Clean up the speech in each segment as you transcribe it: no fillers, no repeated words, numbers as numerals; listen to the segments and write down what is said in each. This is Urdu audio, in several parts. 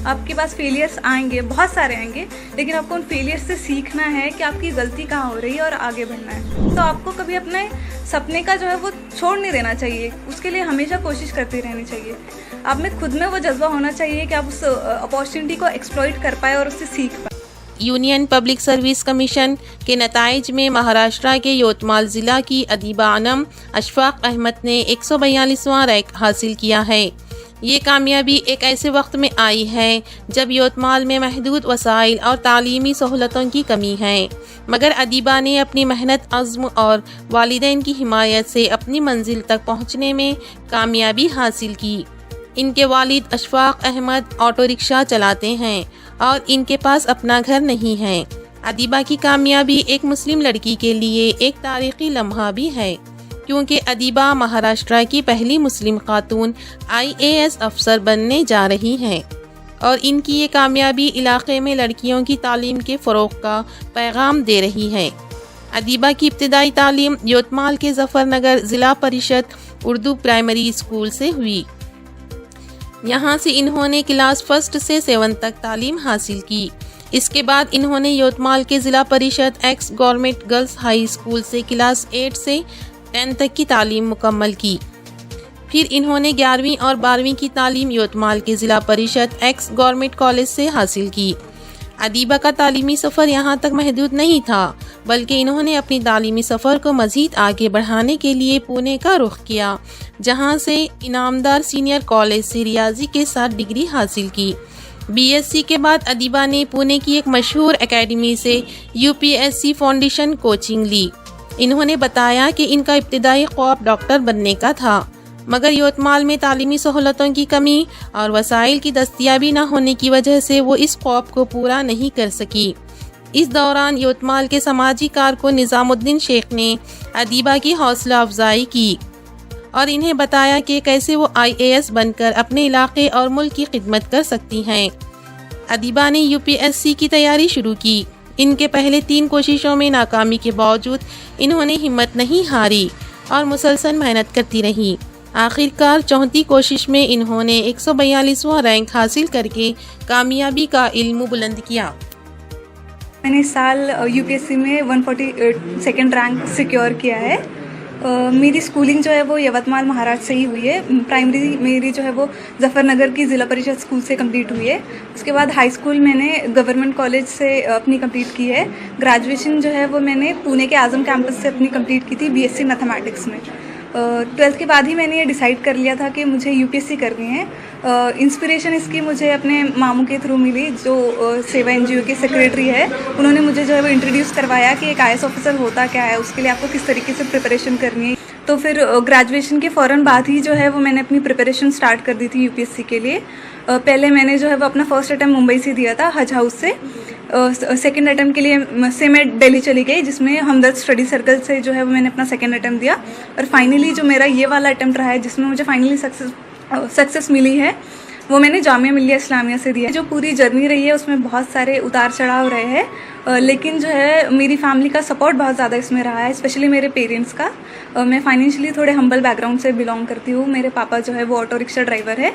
آپ کے پاس فیلئرس آئیں گے، بہت سارے آئیں گے، لیکن آپ کو ان فیلئر سے سیکھنا ہے کہ آپ کی غلطی کہاں ہو رہی ہے اور آگے بڑھنا ہے. تو آپ کو کبھی اپنے سپنے کا جو ہے وہ چھوڑ نہیں دینا چاہیے، اس کے لیے ہمیشہ کوشش کرتی رہنی چاہیے. آپ میں خود میں وہ جذبہ ہونا چاہیے کہ آپ اس اپارچونیٹی کو ایکسپلوئٹ کر پائے اور اس سے سیکھ پائے. یونین پبلک سروس کمیشن کے نتائج میں مہاراشٹرا کے یوتمال ضلع کی ادیبہ انم اشفاق احمد نے 142واں رینک حاصل کیا ہے. یہ کامیابی ایک ایسے وقت میں آئی ہے جب یوتمال میں محدود وسائل اور تعلیمی سہولتوں کی کمی ہے، مگر ادیبہ نے اپنی محنت، عزم اور والدین کی حمایت سے اپنی منزل تک پہنچنے میں کامیابی حاصل کی. ان کے والد اشفاق احمد آٹو رکشہ چلاتے ہیں اور ان کے پاس اپنا گھر نہیں ہے. ادیبہ کی کامیابی ایک مسلم لڑکی کے لیے ایک تاریخی لمحہ بھی ہے، کیونکہ ادیبہ مہاراشٹرا کی پہلی مسلم خاتون IAS افسر بننے جا رہی ہیں، اور ان کی یہ کامیابی علاقے میں لڑکیوں کی تعلیم کے فروغ کا پیغام دے رہی ہے. ادیبہ کی ابتدائی تعلیم یوتمال کے ظفر نگر ضلع پریشد اردو پرائمری اسکول سے ہوئی. یہاں سے انہوں نے کلاس 1 سے 7 تک تعلیم حاصل کی. اس کے بعد انہوں نے یوتمال کے Zila Parishad ex government girls high school سے کلاس 8 سے 10 تک کی تعلیم مکمل کی. پھر انہوں نے 11ویں اور 12ویں کی تعلیم یوتمال کے Zila Parishad ex government college سے حاصل کی. ادیبہ کا تعلیمی سفر یہاں تک محدود نہیں تھا، بلکہ انہوں نے اپنی تعلیمی سفر کو مزید آگے بڑھانے کے لیے پونے کا رخ کیا، جہاں سے انعامدار سینئر کالج سے ریاضی کے ساتھ ڈگری حاصل کی. BSc کے بعد ادیبہ نے پونے کی ایک مشہور اکیڈمی سے UPSC فاؤنڈیشن کوچنگ لی. انہوں نے بتایا کہ ان کا ابتدائی خواب ڈاکٹر بننے کا تھا، مگر یوتمال میں تعلیمی سہولتوں کی کمی اور وسائل کی دستیابی نہ ہونے کی وجہ سے وہ اس خواب کو پورا نہیں کر سکی. اس دوران یوتمال کے سماجی کارکن نظام الدین شیخ نے ادیبہ کی حوصلہ افزائی کی اور انہیں بتایا کہ کیسے وہ IAS بن کر اپنے علاقے اور ملک کی خدمت کر سکتی ہیں. ادیبہ نے UPSC کی تیاری شروع کی. ان کے پہلے 3 کوششوں میں ناکامی کے باوجود انہوں نے ہمت نہیں ہاری اور مسلسل محنت کرتی رہی. آخرکار 34 کوشش میں انہوں نے 142واں رینک حاصل کر کے کامیابی کا علم بلند کیا. میں نے اس سال UPSC میں 142 رینک سیکیور کیا ہے. میری اسکولنگ جو ہے وہ یوتمال مہاراشٹر سے ہی ہوئی ہے. پرائمری میری جو ہے وہ ظفر نگر کی ضلع پریشد اسکول سے کمپلیٹ ہوئی ہے. اس کے بعد ہائی اسکول میں نے گورنمنٹ کالج سے اپنی کمپلیٹ کی ہے. گریجویشن جو ہے وہ میں نے پونے کے اعظم کیمپس سے اپنی کمپلیٹ کی تھی BSc میتھمیٹکس میں. 12th کے بعد ہی میں نے یہ ڈیسائیڈ کر لیا تھا کہ مجھے UPSC کرنی ہے. انسپریشن اس کی مجھے اپنے ماموں کے تھرو ملی، جو سیوا NGO کے سیکریٹری ہے. انہوں نے مجھے جو ہے وہ انٹروڈیوس کروایا کہ ایک IAS آفیسر ہوتا کیا ہے، اس کے لیے آپ کو کس طریقے سے پریپریشن کرنی ہے. تو پھر گریجویشن کے فوراً بعد ہی جو ہے وہ میں نے اپنی پریپریشن سٹارٹ کر دی تھی UPSC کے لیے. پہلے میں نے جو ہے وہ اپنا فرسٹ اٹیمپٹ ممبئی سے دیا تھا، حج ہاؤس سے. سیکنڈ اٹیمپٹ کے لیے سے میں دہلی چلی گئی، جس میں ہمدرد اسٹڈی سرکل سے جو ہے وہ میں نے اپنا سیکنڈ اٹیمپٹ دیا. اور فائنلی جو میرا یہ والا اٹیمپٹ رہا ہے جس میں مجھے فائنلی سکسیس ملی ہے، وہ میں نے جامعہ ملیہ اسلامیہ سے دیا. جو پوری جرنی رہی ہے اس میں بہت سارے اتار چڑھاؤ رہے ہیں، لیکن جو ہے میری فیملی کا سپورٹ بہت زیادہ اس میں رہا ہے، اسپیشلی میرے پیرنٹس کا. میں فائنینشلی تھوڑے ہمبل بیک گراؤنڈ سے بلانگ کرتی ہوں. میرے پاپا جو ہے وہ آٹو رکشہ ڈرائیور ہے،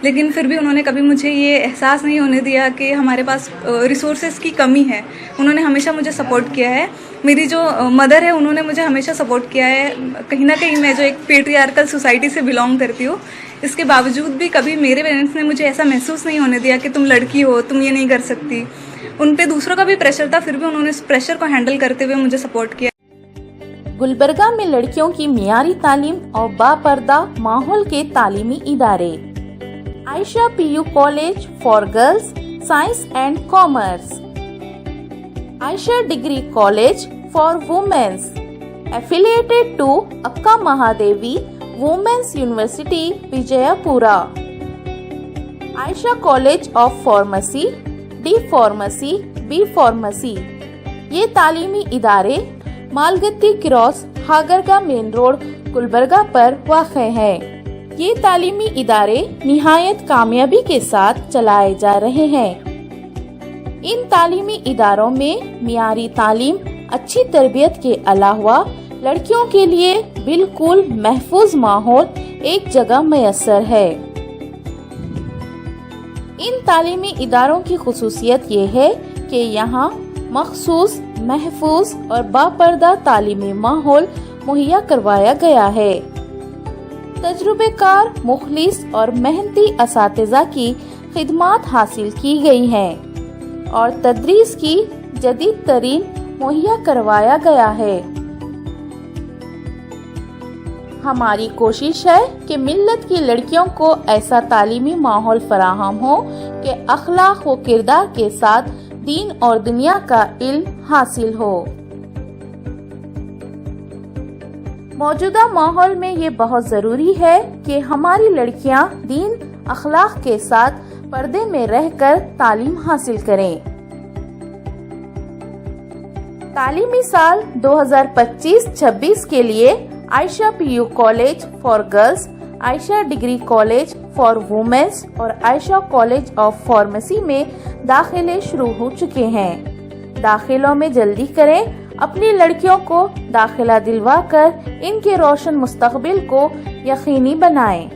لیکن پھر بھی انہوں نے کبھی مجھے یہ احساس نہیں ہونے دیا کہ ہمارے پاس ریسورسز کی کمی ہے. انہوں نے ہمیشہ مجھے سپورٹ کیا ہے. میری جو مدر ہے انہوں نے مجھے ہمیشہ سپورٹ کیا ہے. کہیں نہ کہیں میں جو ایک پیٹریارکل سوسائٹی سے بلانگ کرتی ہوں، اس کے باوجود بھی کبھی میرے پیرنٹس نے مجھے ایسا محسوس نہیں ہونے دیا کہ تم لڑکی ہو، تم یہ نہیں کر سکتی. ان پہ دوسروں کا بھی پریشر تھا، پھر بھی انہوں نے اس پریشر کو ہینڈل کرتے ہوئے مجھے سپورٹ کیا. گلبرگہ میں لڑکیوں کی معیاری تعلیم اور باپردہ ماحول کے تعلیمی ادارے. Ayesha PU college for girls science and commerce, Ayesha degree college for women's affiliated to akka mahadevi women's university vijayapura. Ayesha college of pharmacy, D pharmacy, B pharmacy. یہ تعلیمی ادارے Malgatti cross Hagarga main road Gulbarga پر واقع ہے. یہ تعلیمی ادارے نہایت کامیابی کے ساتھ چلائے جا رہے ہیں. ان تعلیمی اداروں میں معیاری تعلیم، اچھی تربیت کے علاوہ لڑکیوں کے لیے بالکل محفوظ ماحول ایک جگہ میسر ہے. ان تعلیمی اداروں کی خصوصیت یہ ہے کہ یہاں مخصوص، محفوظ اور باپردہ تعلیمی ماحول مہیا کروایا گیا ہے۔ تجربہ کار، مخلص اور محنتی اساتذہ کی خدمات حاصل کی گئی ہیں اور تدریس کی جدید ترین مہیا کروایا گیا ہے۔ ہماری کوشش ہے کہ ملت کی لڑکیوں کو ایسا تعلیمی ماحول فراہم ہو کہ اخلاق و کردار کے ساتھ دین اور دنیا کا علم حاصل ہو۔ موجودہ ماحول میں یہ بہت ضروری ہے کہ ہماری لڑکیاں دین، اخلاق کے ساتھ پردے میں رہ کر تعلیم حاصل کریں۔ تعلیمی سال 2025-26 کے لیے Ayesha PU college for girls, Ayesha degree college for women's اور عائشہ کالج آف فارمیسی میں داخلے شروع ہو چکے ہیں۔ داخلوں میں جلدی کریں، اپنی لڑکیوں کو داخلہ دلوا کر ان کے روشن مستقبل کو یقینی بنائیں۔